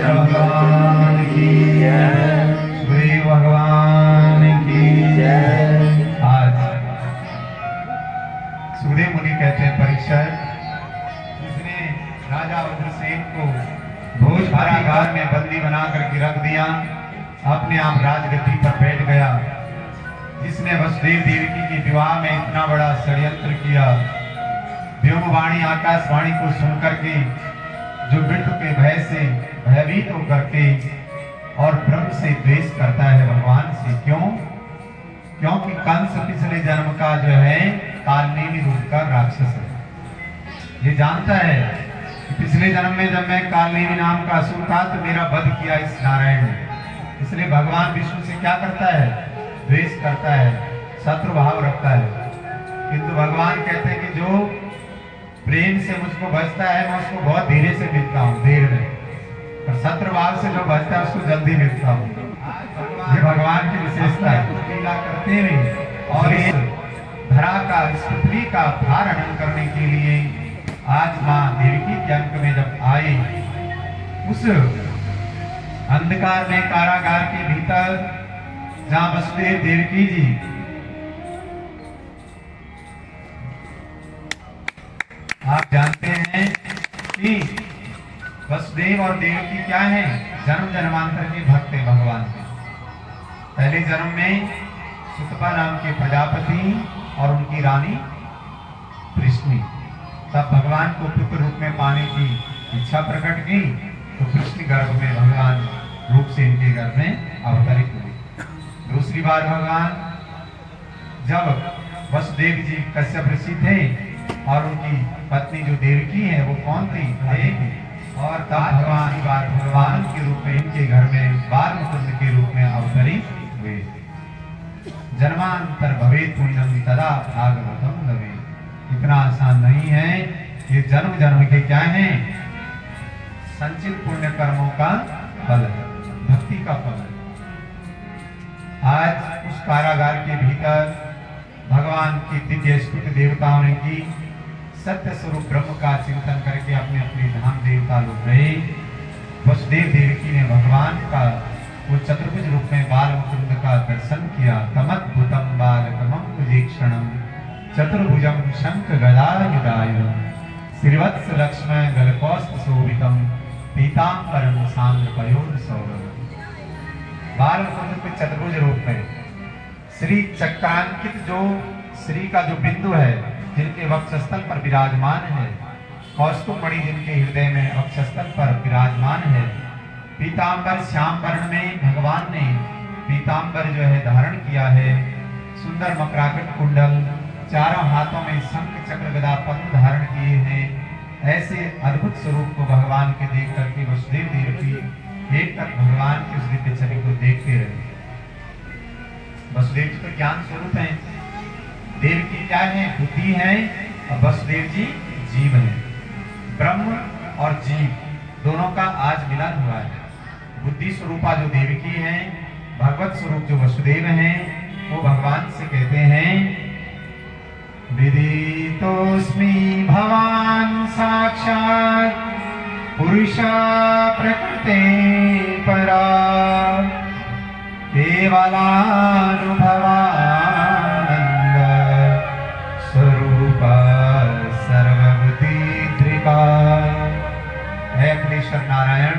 रामचंद्र भगवान की जय, सूर्य भगवान की जय। आज सूर्य मुनि कहते हैं परीक्षित, जिसने राजा उग्रसेन को भोज कारागार में बंदी बना करके रख दिया, अपने आप राजगद्दी पर बैठ गया, जिसने वसुदेव देवकी के विवाह में इतना बड़ा षड्यंत्र किया, व्योमवाणी आकाशवाणी को सुनकर के जो मृत्यु के भय से भयभीत होकर के और ब्रह्म से द्वेष करता है भगवान से। क्यों? क्योंकि कंस पिछले जन्म का जो है कालनेमी रूप का राक्षस है। ये जानता है कि पिछले जन्म में जब मैं कालनेमी नाम का असुर था तो मेरा वध किया इस नारायण ने, इसलिए भगवान विष्णु से क्या करता है? द्वेष करता है, शत्रु भाव रखता है। किंतु भगवान कहते हैं कि जो प्रेम से मुझको बचता है मैं उसको बहुत धीरे से मिलता हूँ, देर में, और शत्रु भाव से जो बचता है उसको जल्दी मिलता हूँ। ये भगवान की विशेषता है। लीला करते हुए और इस धरा का, इस पृथ्वी का भार हरण करने के लिए आज माँ देवकी के अंक में जब आए, उस अंधकार में कारागार के भीतर जहां वसुदेव देवकी जी आप जानते हैं कि वसुदेव और देवकी क्या हैं? जन्म जन्मांतर के भक्त हैं भगवान के। पहले जन्म में सुतपा नाम के प्रजापति और उनकी रानी कृष्णी, तब भगवान को पुत्र रूप में पाने की इच्छा प्रकट की तो कृष्ण गर्भ में भगवान रूप से इनके गर्भ में अवतरित हुए। दूसरी बार भगवान जब वसुदेव जी कश्यप ऋषि थे और उनकी पत्नी जो देवकी है वो कौन थी? देवकी। और तब भगवान के रूप में इनके घर में बाल मुकुंद के रूप में अवतरित हुए। जन्मांतर भवेत् पुण्यम तदा आगमतम लवे। इतना आसान नहीं है, ये जन्म जन्म के क्या है? संचित पुण्य कर्मों का फल है, भक्ति का फल है। आज उस कारागार के भीतर भगवान की दिव्य स्तुति देवताओं ने की, सत्य स्वरूप ब्रह्म का चिंतन करके अपने अपने धाम देवता लोग गए। वसुदेव देवकी ने भगवान का वो चतुर्भुज रूप में बाल मुकुंद का दर्शन किया। तमद्भुतम बालकमं भुजेक्षणं चतुर्भुजं शंख गदायुधायुधं श्रीवत्स लक्ष्मण गलकौस्त शोभितम पीतांबरं सांद्रपयोध सौरभं। बाल मुकुंद के चतुर्भुज रूप में श्री चक्रांकित जो श्री का जो बिंदु है जिनके वक्षस्थल पर विराजमान है, कौस्तुभ मणि जिनके हृदय में वक्षस्थल पर विराजमान है, पीतांबर श्याम वर्ण में भगवान ने पीतांबर जो है धारण किया है, सुंदर मकराकृत कुंडल, चारों हाथों में शंख चक्र गदा पद्म धारण किए हैं। ऐसे अद्भुत स्वरूप को भगवान के देख करके वसुदेव देवकी एक तक भगवान के उस दिव्य छवि को देखते रहे। वसुदेव जी तो ज्ञान स्वरूप है, देवकी क्या है? बुद्धि है, और वसुदेव जी जीव है। ब्रह्म और जीव दोनों का आज मिलन हुआ है। बुद्धि स्वरूपा जो देवकी है, भगवत स्वरूप जो वसुदेव हैं, वो भगवान से कहते हैं विदितोऽस्मि भवान् साक्षात् पुरुषा प्रकृते परा केवलानुभवानंद स्वरूप सर्वभूतित्रिका। है अखिलेश्वर नारायण,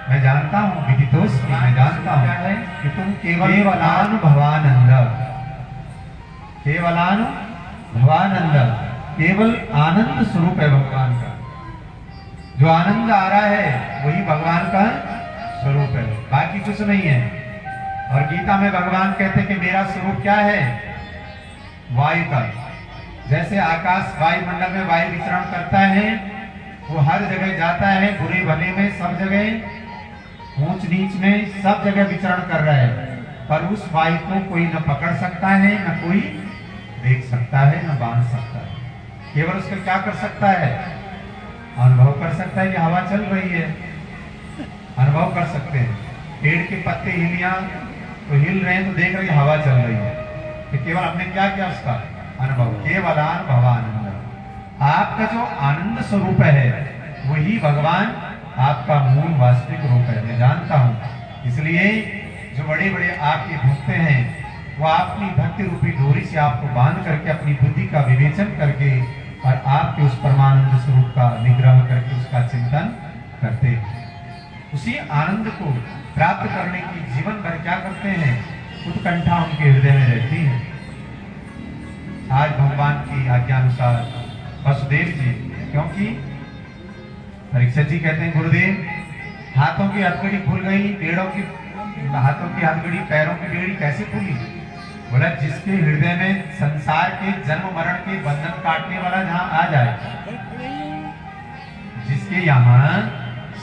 मैं जानता हूँ विदितोऽस्मि, मैं जानता हूँ कि तुम केवलानुभवानंद, केवलानुभवानंद, केवल आनंद स्वरूप है भगवान का। जो आनंद आ रहा है वही भगवान का स्वरूप है, बाकी कुछ नहीं है। और गीता में भगवान कहते हैं कि मेरा स्वरूप क्या है? वायु का। जैसे आकाश वायुमंडल में वायु विचरण करता है, वो हर जगह जाता है, बुरे भले में सब जगह, ऊंच नीच में सब जगह विचरण कर रहा है, पर उस वायु को कोई न पकड़ सकता है, न कोई देख सकता है, न बांध सकता है। केवल उसको क्या कर सकता है? अनुभव कर सकता है कि हवा चल रही है, अनुभव कर सकते हैं। पेड़ के पत्ते हिलिया तो हिल रहे हैं तो देख रहे हैं हवा चल रही है, तो केवल आपने क्या किया? उसका अनुभव। केवलानुभवानंद, आपका जो आनंद स्वरूप है वही भगवान आपका मूल वास्तविक रूप है, मैं जानता हूँ। इसलिए जो बड़े बड़े आपके भक्त हैं वो अपनी भक्ति रूपी डोरी से आपको बांध करके अपनी बुद्धि का विवेचन करके और आपके उस परमानंद स्वरूप का निग्रह करके उसका चिंतन करते हैं। उसी आनंद को प्राप्त करने की जीवन भर क्या करते हैं, उत्कंठा उनके हृदय में रहती है। आज भगवान की आज्ञा अनुसार वसुदेव जी, क्योंकि परीक्षित जी कहते हैं गुरुदेव हाथों की हथकड़ी खुल गई, पेड़ों की हाथों की हथकड़ी, पैरों की बेड़ी कैसे खुली? बोला जिसके हृदय में संसार के जन्म मरण के बंधन काटने वाला जहां आ जाए, जिसके यहाँ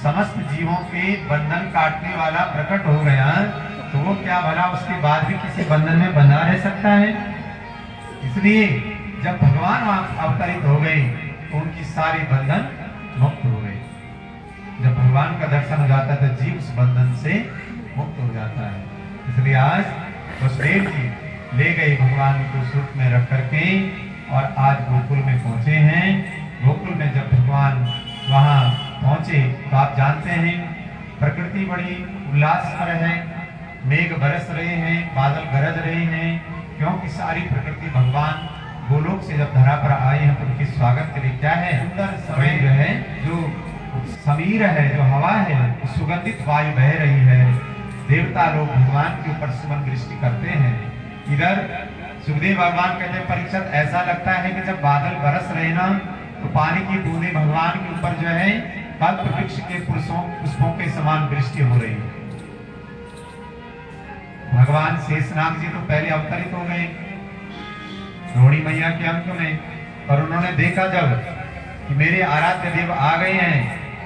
समस्त जीवों के बंधन काटने वाला प्रकट हो गया, तो वो क्या भला उसके बाद भी किसी बंधन में बंधा रह सकता है? इसलिए जब भगवान वहां अवतरित हो गए तो उनकी सारी बंधन मुक्त हो गए। जब भगवान का दर्शन हो जाता है तो जीव उस बंधन से मुक्त हो जाता है। इसलिए आज वसुदेव जी ले गए भगवान को सूप में रख करके और आज गोकुल में पहुंचे हैं। गोकुल में जब भगवान वहां पहुंचे तो आप जानते हैं प्रकृति बड़ी उल्लास पर है, मेघ बरस रहे हैं, बादल गरज रहे हैं, क्योंकि सारी प्रकृति भगवान गोलोक से जब धरा पर आए हैं तो उनके स्वागत के लिए क्या है, सुंदर समय जो है, जो समीर है, जो हवा है, सुगंधित वायु बह रही है। देवता लोग भगवान के ऊपर सुमन वृष्टि करते हैं। इधर सुखदेव भगवान कहते हैं परीक्षित ऐसा लगता है कि जब बादल बरस रहे ना तो पानी की बूंदें भगवान के ऊपर जो है कल्प वृक्ष के पुष्पों के समान वृष्टि हो रही है। भगवान शेषनाग जी तो पहले अवतरित हो गए रोहिणी मैया के अंक में, और उन्होंने देखा जब कि मेरे आराध्य देव आ गए हैं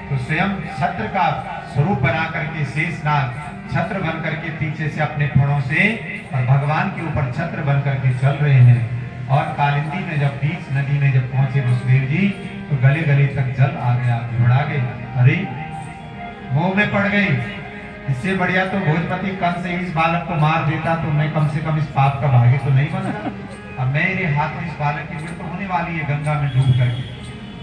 तो स्वयं छत्र का स्वरूप बना करके शेषनाग छत्र बन करके पीछे से अपने फणों से और भगवान के ऊपर छत्र बन करके चल रहे हैं। और कालिंदी में जब बीच नदी में जब पहुंचे वसुदेव जी तो गले गले तक जल आ गया, घबरा गए, अरे मोह में पड़ गई। इससे बढ़िया तो भोजपति कंस से इस बालक को मार देता तो मैं कम से कम इस पाप का भागी तो नहीं बना। अब मेरे हाथों इस बालक की मृत्यु होने वाली है गंगा में डूब करके।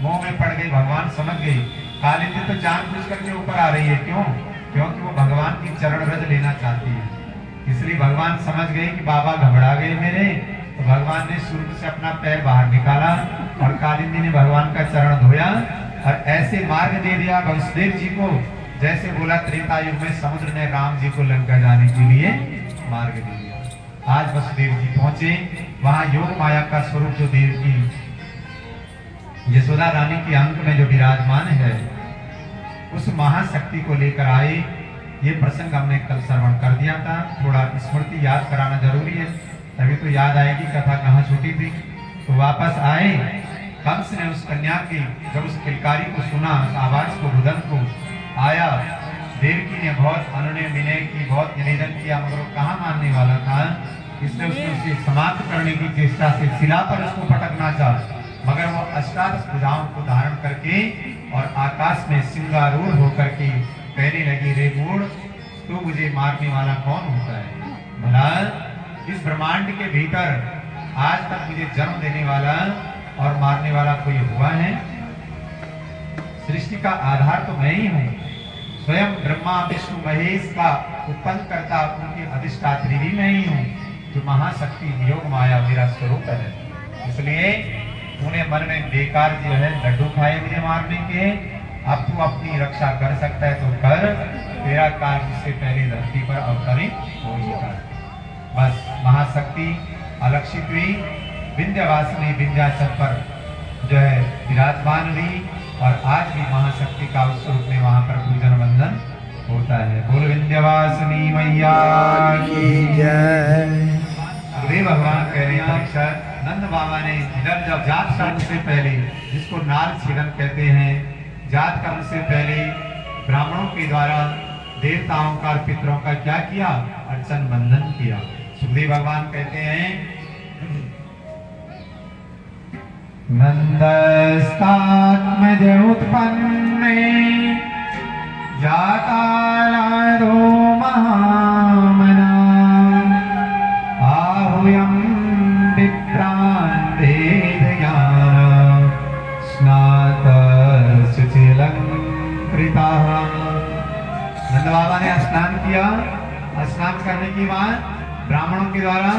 मोह में पड़ गई, भगवान समझ गई। कालिंदी तो जानबूझ करके ऊपर आ रही है, क्यों? क्योंकि वो भगवान की चरण रज लेना चाहती है। इसलिए भगवान समझ गए कि बाबा घबरा गए मेरे, तो भगवान ने सूर्य से अपना पैर बाहर निकाला और कालिंदी ने भगवान का चरण धोया और ऐसे मार्ग दे दिया वसुदेव जी को, जैसे बोला त्रेता युग में समुद्र ने राम जी को लंका जाने के लिए मार्ग दे दिया। आज वसुदेव जी पहुंचे, वहां योग माया का स्वरूप जो देव की यशोदा रानी के अंक में जो विराजमान है उस महाशक्ति को लेकर आए। ये प्रसंग हमने कल श्रवण कर दिया था, थोड़ा स्मृति याद कराना जरूरी है, तभी तो याद आएगी कथा कहाँ छूटी थी। तो वापस आए, कंस ने उस कन्या की जब उस किलकारी को सुना, उस आवाज को, रुदन को, आया। देवकी ने बहुत अनुनय विनय की, बहुत निवेदन किया, मगर वो कहाँ मानने वाला था। इसलिए उसने उसे समाप्त करने की चेष्टा से शिला पर उसको पटकना चाहा, मगर वो अष्टादश भुजाओं को धारण करके और आकाश में सिंगारूढ़ होकर के कहने लगी, रे मूढ़, तू मुझे मारने वाला कौन होता है? भला इस ब्रह्मांड के भीतर आज तक मुझे जन्म देने वाला और मारने वाला कोई हुआ है? सृष्टि का आधार तो मैं ही हूँ, स्वयं ब्रह्मा विष्णु महेश का उत्पन्न करता, उनकी अधिष्ठात्री भी मैं ही हूँ। जो महाशक्ति योग माया मेरा स्वरूप है। इसलिए उन्हें मन में बेकार जो है लड्डू खाए मुझे मारने के, अब तू अपनी रक्षा कर सकता है तो कर, तेरा काल मुझसे पहले धरती पर अवतरित हो चुका है। बस महाशक्ति अलक्षित हुई, विंध्यवासिनी विंध्याचल पर जो है विराजमान हुई और आज भी महाशक्ति का उस रूप में वहां पर पूजन वंदन होता है। बोल विंध्यवासिनी मैया की जय। गुरुदेव भगवान कह रहे हैं, नंद बाबा ने इधर जब जात कर्म से पहले, जिसको नाल छेदन कहते हैं, जात कर्म से पहले ब्राह्मणों के द्वारा देवताओं का, पितरों का क्या किया? अर्चन बंधन किया। सुखदेव भगवान कहते हैं, नंदस्तात्मज उत्पन्ने जाताराधो महामना आहूयं विप्रान् वेदज्ञान स्नातः सुशीलं कृताः। नंद बाबा ने स्नान किया। स्नान करने के बाद ब्राह्मणों के द्वारा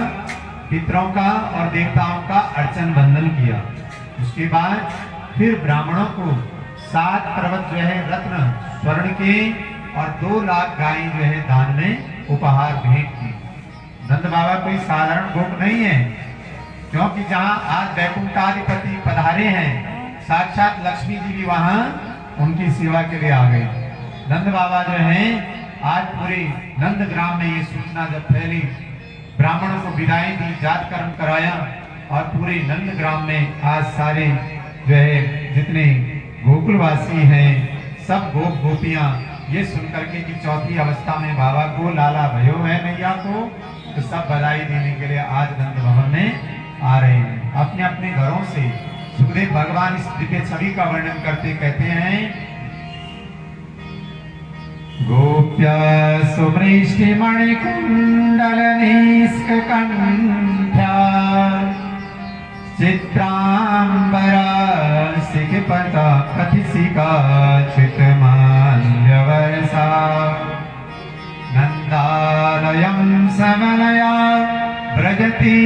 पितरों का और देवताओं का अर्चन बंदन किया। उसके बाद फिर ब्राह्मणों को 7 पर्वत जो है रत्न स्वर्ण के और 2 लाख गायें जो है दान में उपहार भेंट की। नंद बाबा कोई साधारण गोप नहीं है, क्योंकि जहाँ आज वैकुंठाधिपति पधारे हैं, साक्षात लक्ष्मी जी भी वहां उनकी सेवा के लिए आ गए। नंद बाबा जो हैं आज पूरे नंद ग्राम में ये सूचना जब फैली, ब्राह्मणों को विदाई दी, जात कर्म कराया और पूरे नंद ग्राम में आज सारे जो है जितने गोकुलवासी हैं सब गोप गोपियां ये सुनकर के कि चौथी अवस्था में बाबा को लाला भयो है नैया को, तो सब बधाई देने के लिए आज नंद भवन में आ रहे हैं अपने अपने घरों से। सुखदेव भगवान इस दिव्य छवि का वर्णन करते कहते हैं, गोप्या सुमृष्टिमणि कुंडल निष्कण्ठा चित्रांबरा सिखपता कथिसिका चितमाल्यवर्षा नंदालयं समलया व्रजति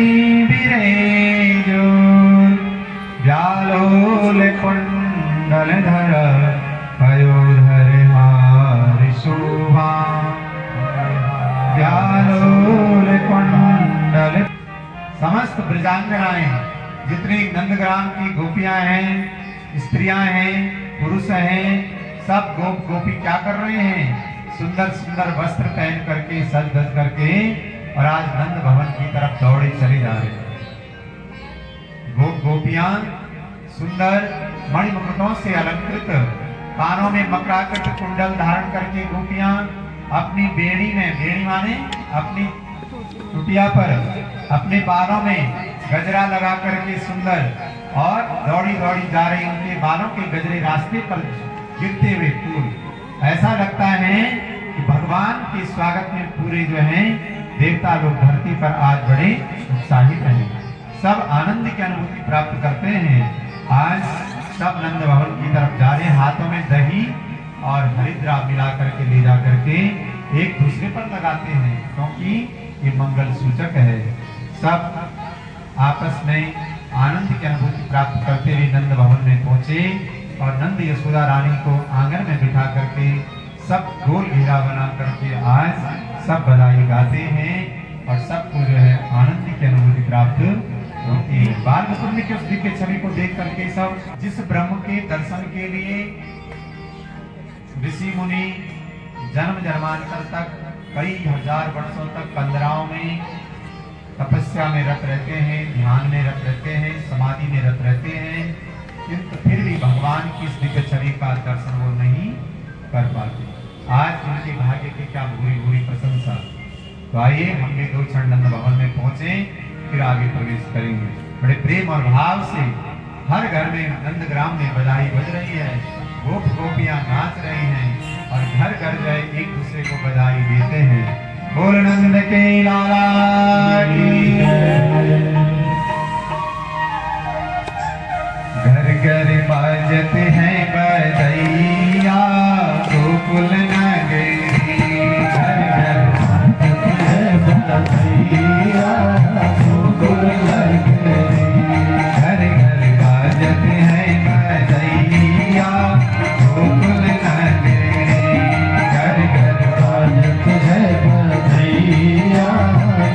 विरेजो व्यालोल कुंडलधर पयोधर हारि शोभा व्यालोल कुंडल। समस्त ब्रजांगनाएं जितनी नंदग्राम की गोपियां हैं, स्त्रियां हैं, पुरुष हैं, सब गोप गोपी क्या कर रहे हैं, सुंदर सुंदर वस्त्र पहन करके सज धज करके और आज नंद भवन की तरफ दौड़े चले जा रहे हैं। गोप गोपियां सुंदर मणिमुकुटों से अलंकृत, कानों में मकराकृत कुंडल धारण करके गोपियां अपनी बेड़ी में, बेड़ी माने अपनी चुटिया पर अपने बालों में गजरा लगा करके सुंदर और दौड़ी दौड़ी जा रही, उनके बालों के गजरे रास्ते पर गिरते हुए फूल। ऐसा लगता है कि भगवान के स्वागत में पूरे जो हैं देवता लोग धरती पर आज बड़े उत्साहित हैं, सब आनंद की अनुभूति प्राप्त करते हैं। आज सब नंद भवन की तरफ जा रहे हैं, हाथों में दही और हरिद्रा मिला करके ले जा करके एक दूसरे पर लगाते हैं, क्योंकि ये मंगल सूचक है। सब आपस में आनंद की अनुभूति प्राप्त करते हुए नंद भवन में पहुंचे और नंद यशोदा रानी को आंगन में बिठा करके सब गोल घेरा बना करके आज सब बधाई गाते हैं और सबको जो है आनंद की अनुभूति प्राप्त होती है। बाल मुकुंद के उस दिव्य छवि को देख करके सब जिस ब्रह्म के दर्शन के लिए ऋषि मुनि जन्म जन्मांतर तक कई हजार वर्षों तक कंदराओं में तपस्या में रत रहते हैं, ध्यान में रत रहते हैं, समाधि में रत रहते हैं, किंतु फिर भी भगवान की इस दिव्य छवि का दर्शन वो नहीं कर पाते। आज उनके भाग्य की क्या भूरी भूरी प्रशंसा। तो आइए हम भी 2 क्षण नंद भवन में पहुंचे, फिर आगे प्रवेश करेंगे। बड़े प्रेम और भाव से हर घर में नंदग्राम में बधाई बज रही है, गोप गोपियां नाच रही हैं और घर घर जो है एक दूसरे को बधाई देते हैं। बोल नंद के लाला की घर घर बाजत है बधैया गोकुल नगरी, घर घर बाजत है बधैया गोकुल नगरी, घर घर बाजत है बधैया गोकुल नगरी, घर घर बाजत है बधैया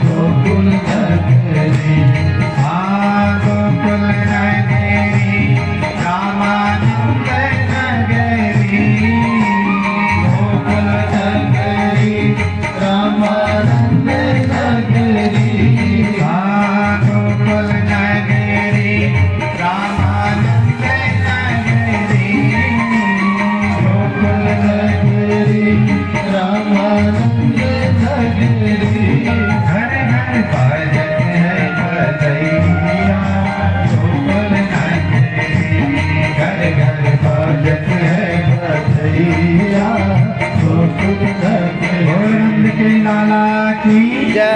गोकुल नगरी। हाँ गोकुल नगरी रामानंद नगरी, गोकुल नगरी रामानंद नगरी, हाँ गोकुल नगरी रामानंद नगरी, गोकुल नगरी रामानंद नगरी। घर घर बाजत है बधैया गोकुल नगरी, घर घर बाजत है बधैया गोकुल नगरी। बोल नंद के लाला की जय।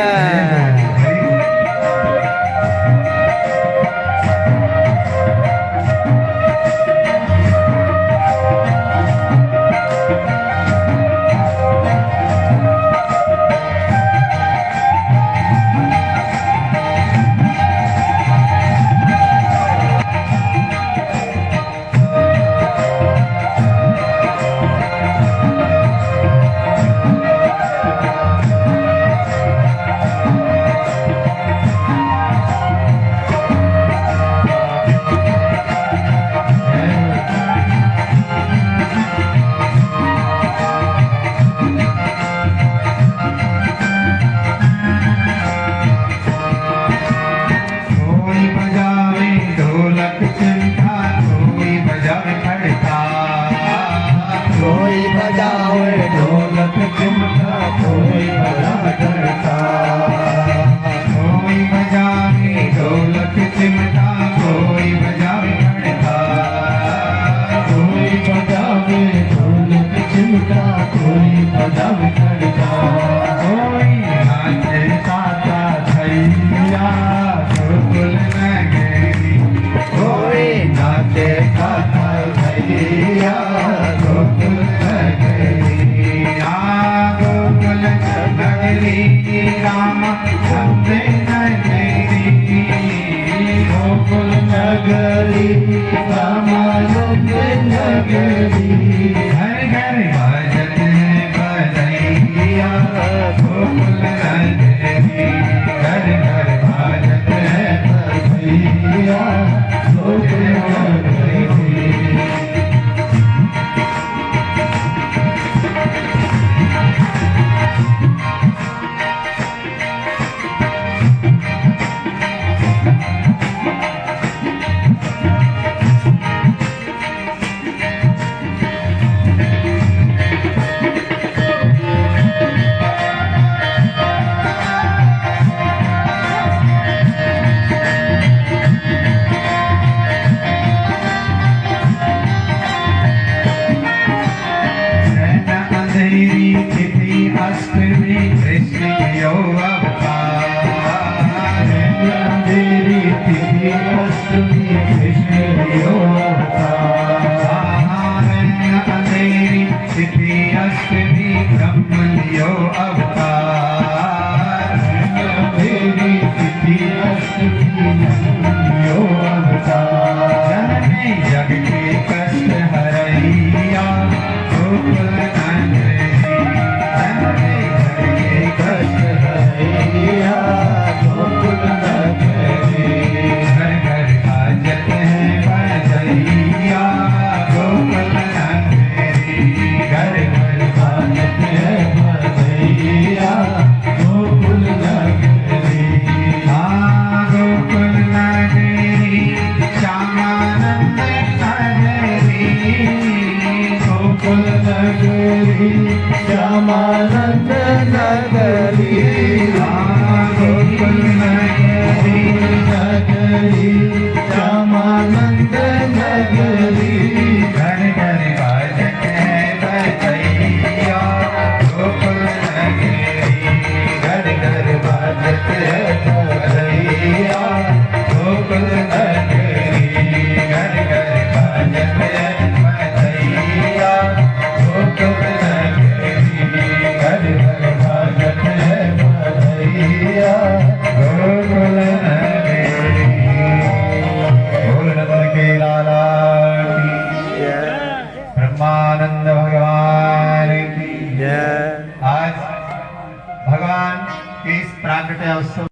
कोई बजावे ढोलक चिमटा कोई बजा करता कोई बजावे ढोलक चिमटा कोई बजावे घंटा कोई बजावे ढोलक चिमटा कोई बजावे घंटा कोई नाचे साता छैया गोकुल नगरी कोई नाचे गाता भैया गोकुल नगरी गोकुल नगरी राम चंद्र नगरी गोकुल नगरी रामानंद नगरी घर घर भजन बजैया गोकुल नगरी घर घर भजन भैया गोकुल नगरी अंधेरी तिथि अष्टमी कृष्ण यो अवतार अंधेरी तिथि अष्टमी कृष्ण यो अवतार अंधेरी तिथि अष्टमी ब्रह्म लियो अवतार अंधेरी तिथि अष्टमी यो अवतार जननी जग के कष्ट हरैया गोकुल नगरी जननी जग के कष्ट हरैया गोकुल नगरी घर घर भजत है बजैया गोकुल नगरी घर घर भारत है भैया गोकुल नगरी गोकुल नगरी श्यामानंद नगरी गोकुल नगरी श्यामानंद नगरी गोकुल नगरी नगरी श्यामानंद नगरी घर घर भजत है बजैया गोकुल नगरी घर घर भजत है बजैया गोकुल नगरी घर घर भजत है बजैया गोकुल नगरी घर घर भगत है भैया गोकुल नगरी बोल नंद के लाला की ब्रह्मानंद भगवान की जय आज भगवान के इस प्राकट्य उत्सव